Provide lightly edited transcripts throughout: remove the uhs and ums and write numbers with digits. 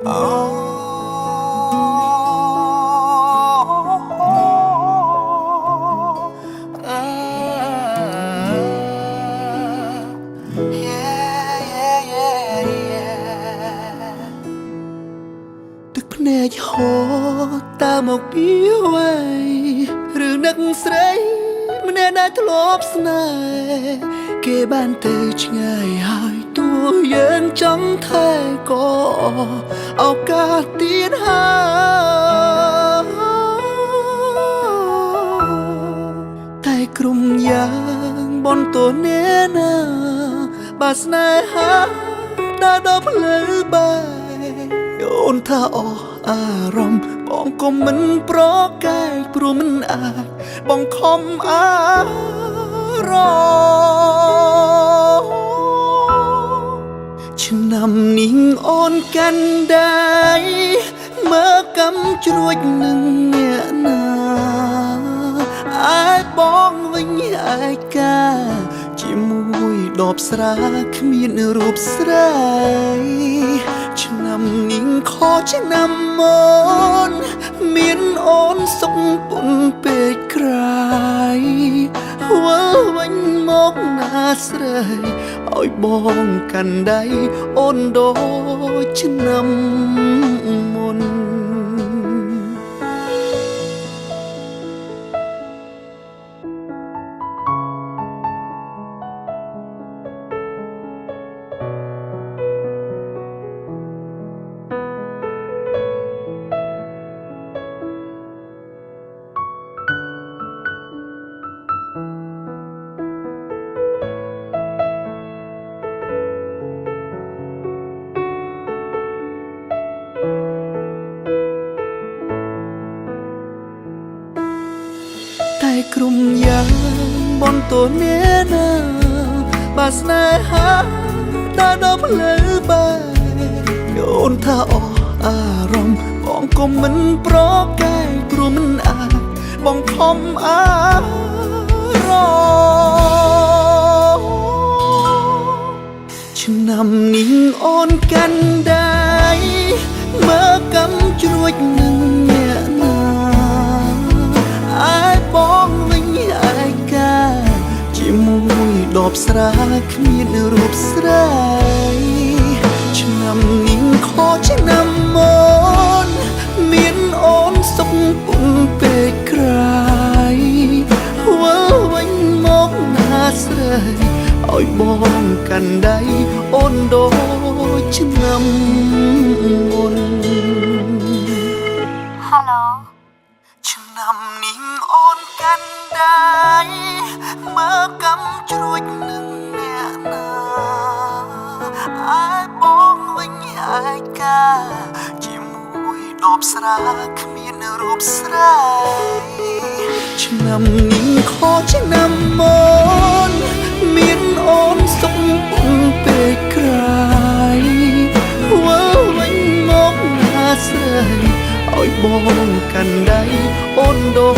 ទឹកភ្នែកហូរតាមមកពីវ័យឬនឹកស្រីម្នាក់ដែលធ្លាប់ស្នេហ៍គេបានទៅឆ្ងាយហើយតួយើងចង់ថែក៏ឱកាសទៀតហើយតែក្រុមយ៉ាងបនតួអ្នកណាបើស្នេហាដើរដល់ផ្លូវបែកអូនថាអស់អារម្មណ៍បងក៏មិនប្រកែកព្រោះមិនអាចបងខំអារម្មណ៍ឆ្នាំនេះអូនកាន់ដៃមើលកំជ្រួចនឹងអ្នកណាអាចបងវិញឯកាជាមួយដបស្រាគ្មានរូបស្រីឆ្នាំនេះខុសឆ្នាំមុនមានអូនសុខពុនពេកក្រៃវិលវិញមកណាស្រីឲ្យបងកាន់ដៃអូនដូចឆ្នាំមុនតែក្រុមយ៉ាងបនតួអ្នកណាបើស្នេហាដើរដល់ផ្លូវបែកអូនថាអស់អារម្មណ៍បងក៏មិនប្រកែកព្រោះមិនអាចបងខំអារម្មណ៍ឆ្នាំនេះអូនកាន់ដៃមើលកំជ្រួចនឹងអ្នកណាអាចបងវិញឯកាជាមួយដបស្រាគ្មានរូបស្រីឆ្នាំនេះខុសឆ្នាំមុនមានអូនសុខពុនពេកក្រៃវិលវិញមកណាស្រីឲ្យបងកាន់ដៃអូនដូចឆ្នាំមុន Hello ឆ្នាំនេះអូនកាន់ដៃមើលកំជ្រួចនឹងអ្នកណាអាចបងវិញឯកាជាមួយដបស្រាគ្មានរូបស្រីឆ្នាំនេះខុសឆ្នាំមុនមានអូនសុខពុនពេកក្រៃវិលវិញមកណាស្រីឲ្យបងកាន់ដៃអូនដូ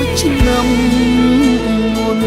ចឆ្នាំមុន